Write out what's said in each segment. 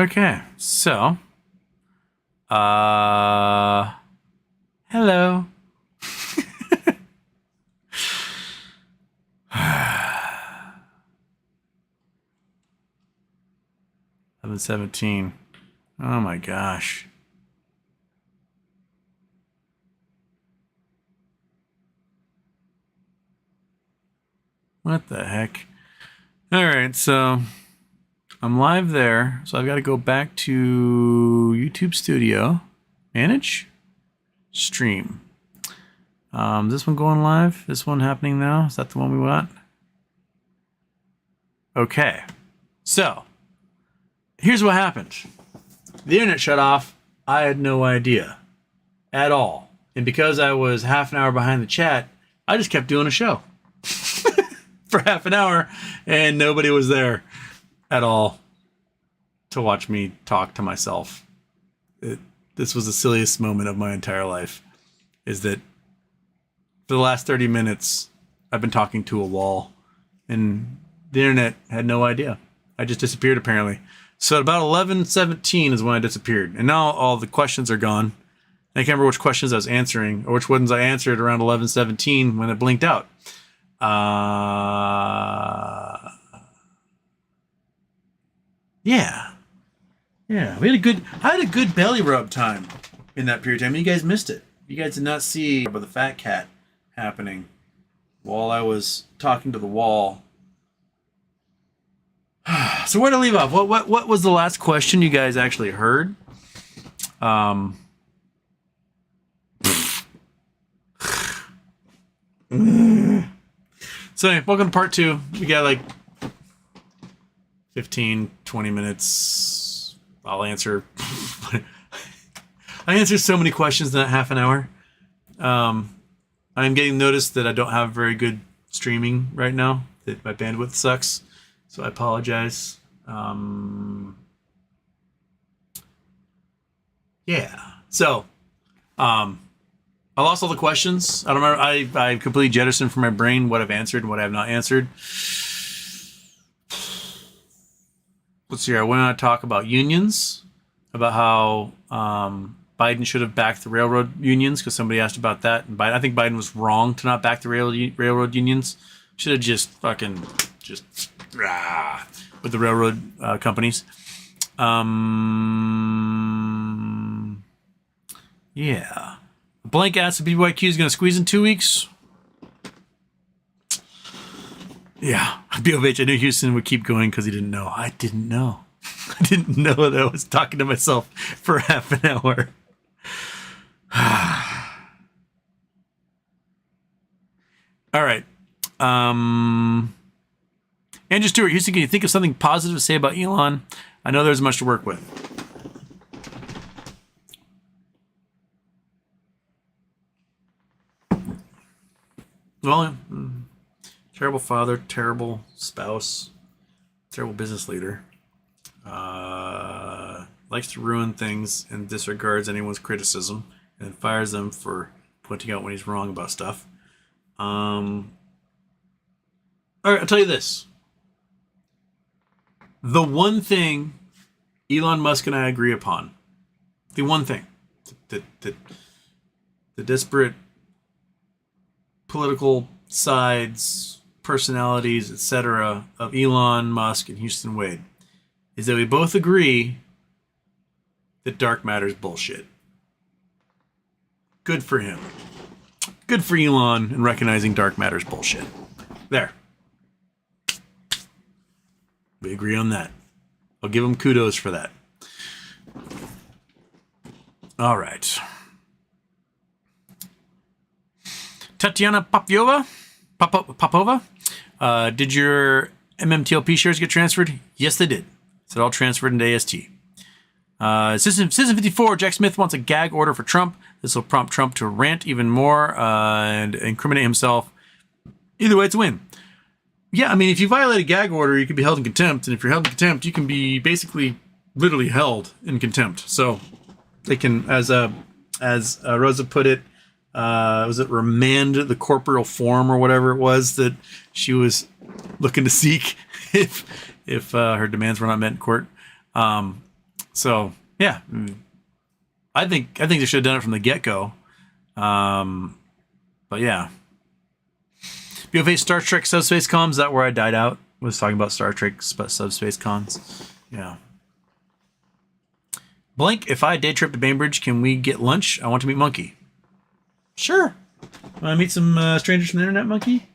Okay, so, hello. 11:17. Oh my gosh. What the heck? All right, so I'm live there. So I've got to go back to YouTube Studio, manage, stream. This one going live? This one happening now? Is that the one we want? Okay. So here's what happened. The internet shut off. I had no idea at all. And because I was half an hour behind the chat, I just kept doing a show for half an hour and nobody was there at all to watch me talk to myself. This was the silliest moment of my entire life, is that for the last 30 minutes, I've been talking to a wall and the internet had no idea. I just disappeared apparently. So at about 11:17 is when I disappeared. And now all the questions are gone. I can't remember which questions I was answering or which ones I answered around 11:17 when it blinked out. Yeah. I had a good belly rub time in that period of time. You guys missed it. You guys did not see about the fat cat happening while I was talking to the wall. So where to leave off? What was the last question you guys actually heard? So anyway, welcome to part 2. We got like 15, 20 minutes. I'll answer. I answer so many questions in that half an hour. I'm getting noticed that I don't have very good streaming right now. That my bandwidth sucks. So I apologize. Yeah. So, I lost all the questions. I don't remember. I completely jettisoned from my brain what I've answered and what I have not answered. Let's see here. I went on to talk about unions, about how Biden should have backed the railroad unions because somebody asked about that. And I think Biden was wrong to not back the railroad unions. Should have just fucking with the railroad companies. Yeah. Blank asks if BBYQ is going to squeeze in 2 weeks. Yeah. BOH, I knew Houston would keep going because he didn't know. I didn't know. I didn't know that I was talking to myself for half an hour. All right. Andrew Stewart, Houston, can you think of something positive to say about Elon? I know there's much to work with. Well, terrible father, terrible spouse, terrible business leader. Likes to ruin things and disregards anyone's criticism and fires them for pointing out when he's wrong about stuff. All right, I'll tell you this. The one thing Elon Musk and I agree upon, the one thing, the disparate political sides, personalities, etc. of Elon Musk and Houston Wade, is that we both agree that dark matter is bullshit. Good for him. Good for Elon in recognizing dark matter is bullshit. There. We agree on that. I'll give him kudos for that. All right. Tatiana Popova, did your MMTLP shares get transferred? Yes, they did. So it all transferred into AST. Citizen 54, Jack Smith wants a gag order for Trump. This will prompt Trump to rant even more and incriminate himself. Either way, it's a win. Yeah, I mean, if you violate a gag order, you can be held in contempt. And if you're held in contempt, you can be basically literally held in contempt. So they can, as Rosa put it, was it remand the corporeal form or whatever it was that she was looking to seek if her demands were not met in court. So yeah, I think they should have done it from the get-go. But yeah. BFA Star Trek subspace comms, is that where I died out? Was talking about Star Trek subspace comms. Yeah. Blank, if I day trip to Bainbridge, can we get lunch? I want to meet Monkey. Sure. Want to meet some strangers from the internet, Monkey?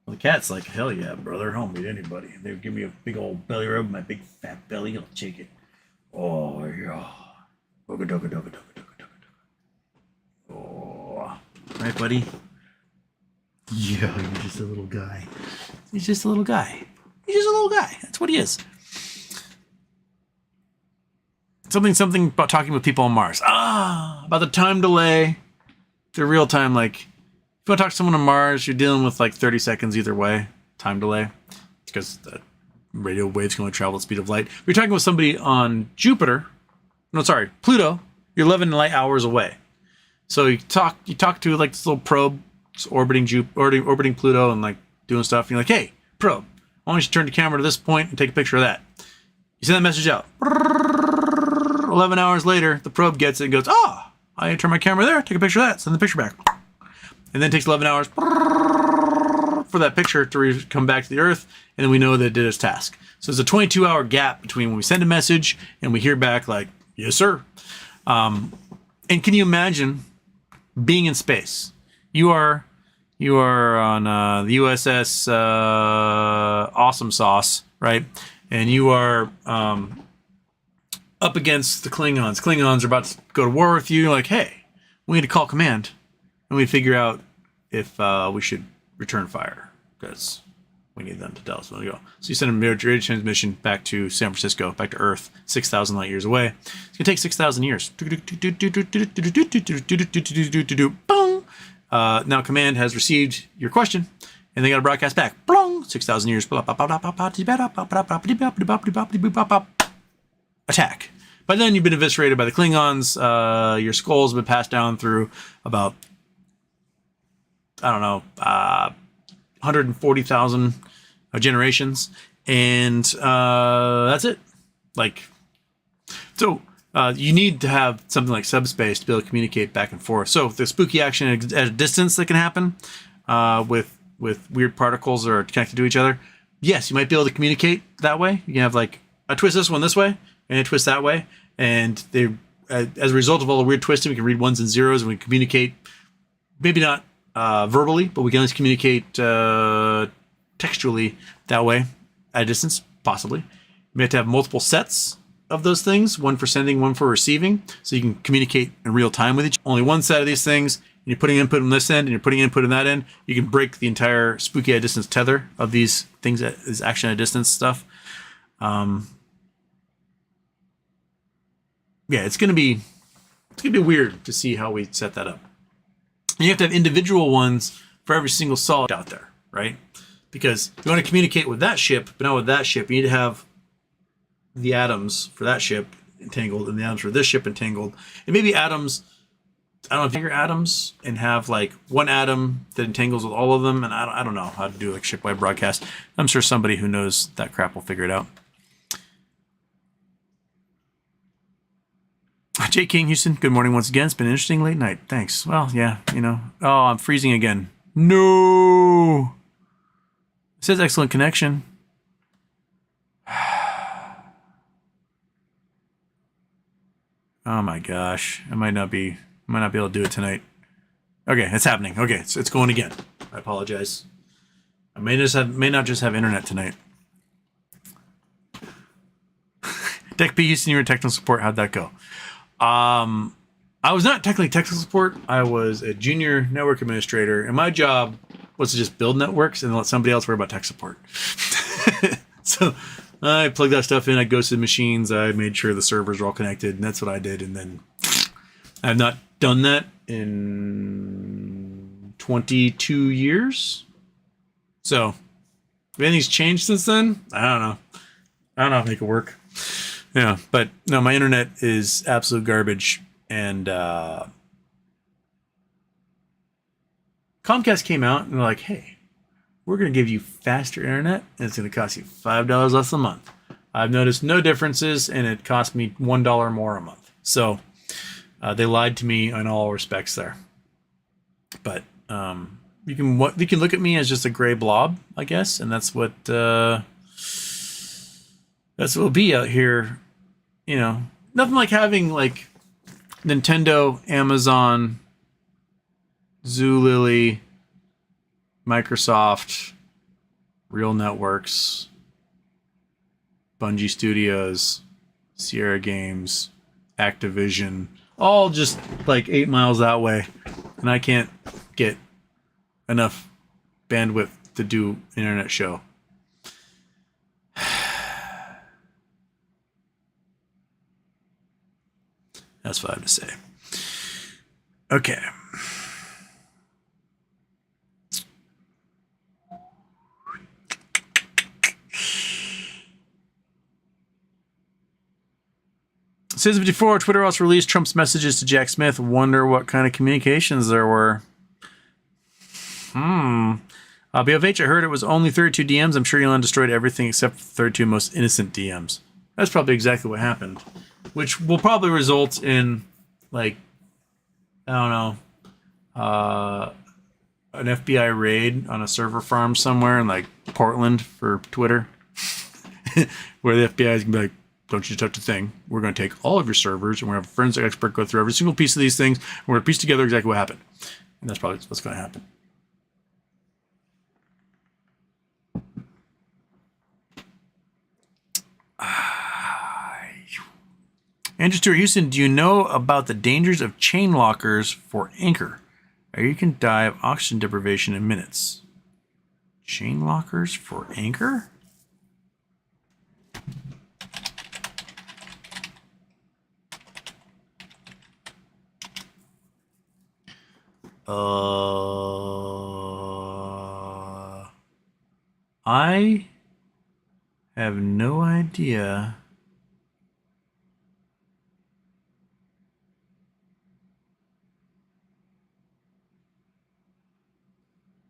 Well, the cat's like, hell yeah, brother. I'll meet anybody. They give me a big old belly rub, my big fat belly. I'll take it. Oh, yeah. Doga, doga, doga, doga, doga, doga, doga. Oh. Right, buddy? Yeah, you're just a little guy. He's just a little guy. He's just a little guy. That's what he is. Something about talking with people on Mars. About the time delay. The real time, like, if you want to talk to someone on Mars, you're dealing with like 30 seconds either way. Time delay. Because the radio waves can only travel at the speed of light. If you're talking with somebody on Jupiter. No, sorry, Pluto. You're 11 light hours away. So you talk to like this little probe orbiting Pluto and like doing stuff. And you're like, hey, probe, why don't you turn the camera to this point and take a picture of that? You send that message out. 11 hours later, the probe gets it and goes, I turn my camera there, take a picture of that, send the picture back. And then it takes 11 hours for that picture to come back to the Earth, and then we know that it did its task. So there's a 22-hour gap between when we send a message and we hear back like, yes, sir. And can you imagine being in space? You are on the USS Awesome Sauce, right? And you are up against the Klingons. Klingons are about to go to war with you. You're like, hey, we need to call command, and we figure out if we should return fire because we need them to tell us when to go. So you send a radio transmission back to San Francisco, back to Earth, 6,000 light years away. It's gonna take 6,000 years. Now command has received your question, and they got to broadcast back. 6,000 years. Attack. By then you've been eviscerated by the Klingons. Your skulls have been passed down through about, 140,000 generations, and that's it. You need to have something like subspace to be able to communicate back and forth. So the spooky action at a distance that can happen with weird particles that are connected to each other. Yes, you might be able to communicate that way. You can have like a twist this one this way and a twist that way, and they, as a result of all the weird twisting, we can read ones and zeros, and we can communicate. Maybe not verbally, but we can always communicate textually that way at a distance, possibly. We have to have multiple sets of those things, one for sending, one for receiving, so you can communicate in real time with each. Only one set of these things, and you're putting input on this end, and you're putting input on that end. You can break the entire spooky at a distance tether of these things that is action at a distance stuff. Yeah, it's gonna be weird to see how we set that up. And you have to have individual ones for every single solid out there, right? Because you want to communicate with that ship, but not with that ship. You need to have the atoms for that ship entangled and the atoms for this ship entangled. And maybe atoms, figure atoms and have like one atom that entangles with all of them. And I don't know how to do like shipwide broadcast. I'm sure somebody who knows that crap will figure it out. J. King Houston, good morning once again. It's been an interesting late night. Thanks. Well, yeah, Oh, I'm freezing again. No. It says excellent connection. Oh my gosh. I might not be able to do it tonight. Okay, it's happening. Okay, it's going again. I apologize. I may not just have internet tonight. Deck P Houston, you were technical support. How'd that go? I was not technically technical support. I was a junior network administrator, and my job was to just build networks and let somebody else worry about tech support. So I plugged that stuff in. I ghosted machines. I made sure the servers were all connected, and that's what I did. And then I have not done that in 22 years. So if anything's changed since then, I don't know. I don't know how to make it work. Yeah, but no, my internet is absolute garbage. And Comcast came out and they're like, hey, we're going to give you faster internet, and it's going to cost you $5 less a month. I've noticed no differences, and it cost me $1 more a month. So they lied to me in all respects there. But you can look at me as just a gray blob, I guess, and that's what it'll be out here. You know, nothing like having like Nintendo, Amazon, Zulily, Microsoft, Real Networks, Bungie Studios, Sierra Games, Activision, all just like 8 miles that way, and I can't get enough bandwidth to do an internet show. That's what I have to say. Okay. Says 54, Twitter also released Trump's messages to Jack Smith. Wonder what kind of communications there were. BFH, I heard it was only 32 DMs. I'm sure Elon destroyed everything except for the 32 most innocent DMs. That's probably exactly what happened. Which will probably result in, like, I don't know, an FBI raid on a server farm somewhere in, like, Portland for Twitter. Where the FBI is going to be like, don't you touch a thing. We're going to take all of your servers, and we're going to have a forensic expert go through every single piece of these things, and we're going to piece together exactly what happened. And that's probably what's going to happen. Andrew Stewart Houston, do you know about the dangers of chain lockers for anchor? You can die of oxygen deprivation in minutes. Chain lockers for anchor? I have no idea.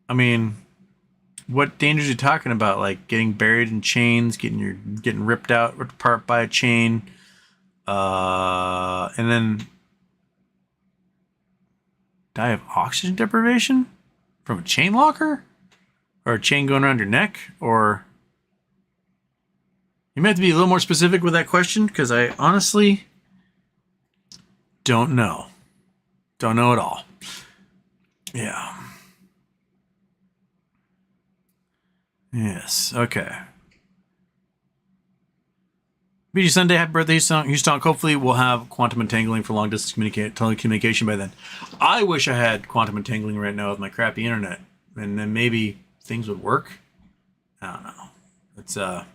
I mean, what dangers are you talking about? Like getting buried in chains, getting ripped apart by a chain, and then die of oxygen deprivation from a chain locker, or a chain going around your neck, or you might have to be a little more specific with that question, because I honestly don't know. Don't know at all. Yeah. Yes. Okay. BG Sunday, happy birthday, Houston. Hopefully we'll have quantum entangling for long distance telecommunication by then. I wish I had quantum entangling right now with my crappy internet, and then maybe things would work. I don't know. It's I'm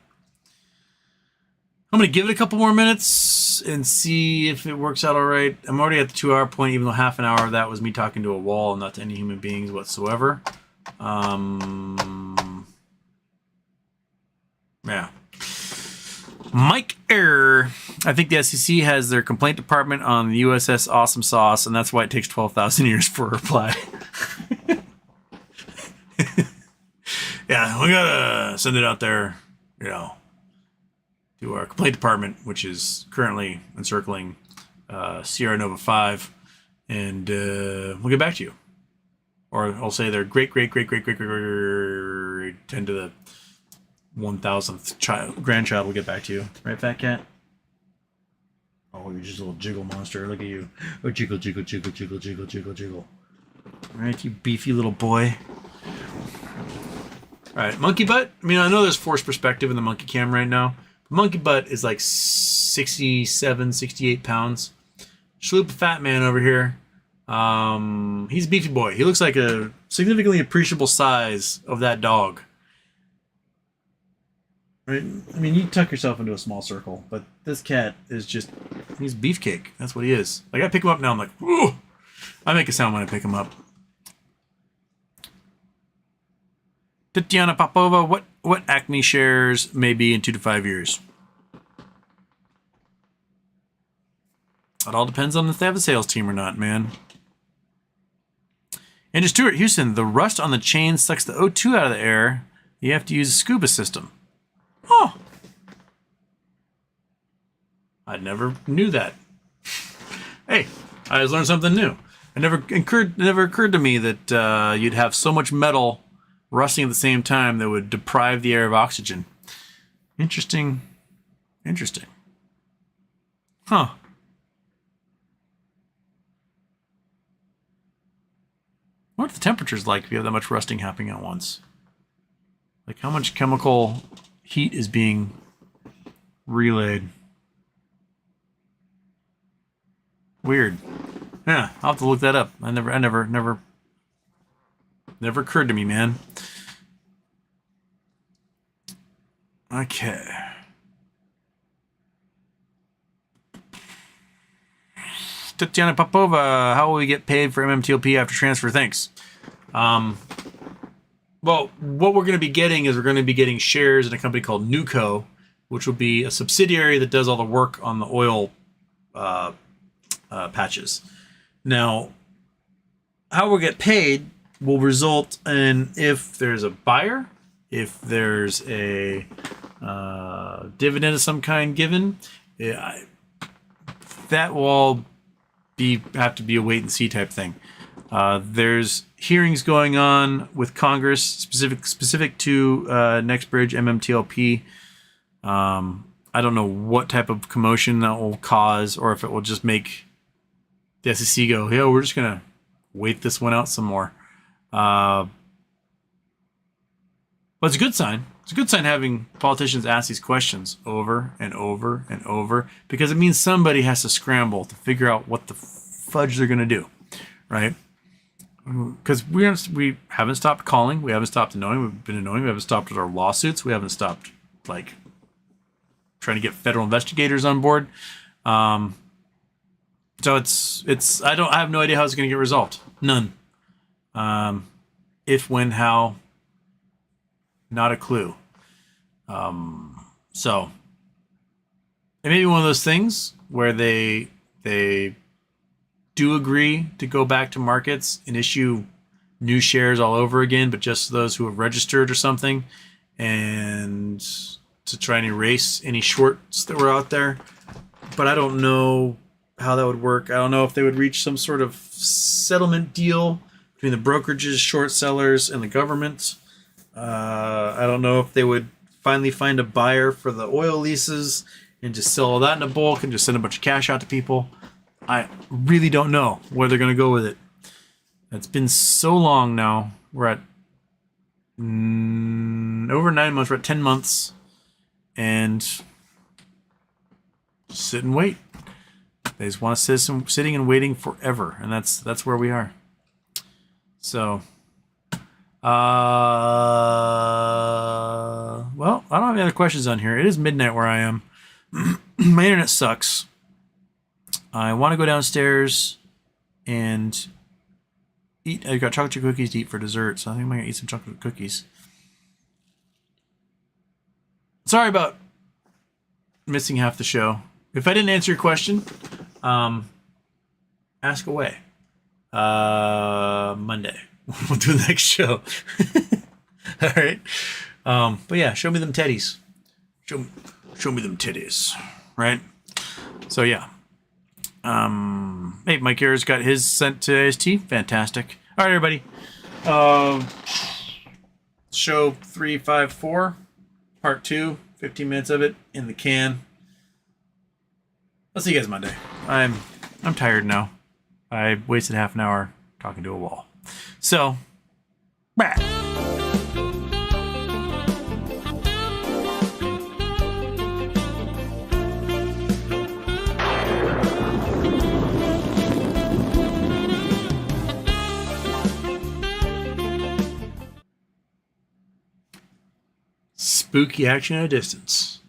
gonna give it a couple more minutes and see if it works out all right. I'm already at the 2 hour point, even though half an hour of that was me talking to a wall and not to any human beings whatsoever. Yeah. Mike Error. I think the SEC has their complaint department on the USS Awesome Sauce, and that's why it takes 12,000 years for a reply. Yeah, we gotta send it out there, to our complaint department, which is currently encircling Sierra Nova 5, and we'll get back to you. Or I'll say their great 10 to the 1,000th grandchild will get back to you. Right, Fat Cat? Oh, you're just a little jiggle monster. Look at you. Oh, jiggle, jiggle, jiggle, jiggle, jiggle, jiggle, jiggle. All right, you beefy little boy. All right, monkey butt. I mean, I know there's forced perspective in the monkey cam right now. Monkey butt is like 67, 68 pounds. Shaloop fat man over here. He's a beefy boy. He looks like a significantly appreciable size of that dog. Right? I mean, you tuck yourself into a small circle, but this cat is just, he's beefcake. That's what he is. Like, I pick him up now, I'm like, ooh! I make a sound when I pick him up. Tatiana Popova, what Acme shares may be in 2 to 5 years? It all depends on if they have a sales team or not, man. Andrew Stewart, Houston, the rust on the chain sucks the O2 out of the air. You have to use a scuba system. Oh. I never knew that. Hey, I just learned something new. It never occurred to me that you'd have so much metal rusting at the same time that would deprive the air of oxygen. Interesting. Interesting. Huh. I wonder what the temperature's like if you have that much rusting happening at once. Like how much chemical heat is being relayed. Weird. Yeah, I'll have to look that up. Never occurred to me, man. Okay. Tatiana Popova, how will we get paid for MMTLP after transfer? Thanks. Well, what we're going to be getting is we're going to be getting shares in a company called Nuco, which will be a subsidiary that does all the work on the oil patches. Now, how we'll get paid will result in if there's a buyer, if there's a dividend of some kind given, that will all have to be a wait and see type thing. There's hearings going on with Congress specific to NextBridge MMTLP. I don't know what type of commotion that will cause, or if it will just make the SEC go, "Yo, we're just gonna wait this one out some more." But it's a good sign. It's a good sign having politicians ask these questions over and over and over, because it means somebody has to scramble to figure out what the fudge they're going to do, right? Because we haven't stopped calling. We haven't stopped annoying. We've been annoying. We haven't stopped with our lawsuits. We haven't stopped, like, trying to get federal investigators on board. So I have no idea how it's going to get resolved. None. If, when, how, not a clue. So it may be one of those things where they do agree to go back to markets and issue new shares all over again, but just those who have registered or something, and to try and erase any shorts that were out there. But I don't know how that would work. I don't know if they would reach some sort of settlement deal between the brokerages, short sellers, and the government. I don't know if they would finally find a buyer for the oil leases and just sell all that in a bulk and just send a bunch of cash out to people. I really don't know where they're going to go with it. It's been so long now. We're at over 9 months. We're at 10 months. And sit and wait. They just want to sitting and waiting forever. And that's where we are. So, well, I don't have any other questions on here. It is midnight where I am. My internet sucks. I want to go downstairs and eat. I've got chocolate chip cookies to eat for dessert, so I think I'm going to eat some chocolate cookies. Sorry about missing half the show. If I didn't answer your question, ask away. Monday. We'll do the next show. All right. But yeah, show me them teddies. Show me them titties. Right? So yeah. Hey, Mike Ayers got his sent to AST. Fantastic. All right, everybody. Show 354, part 2, 15 minutes of it in the can. I'll see you guys Monday. I'm tired now. I wasted half an hour talking to a wall. So, bah. Spooky action at a distance.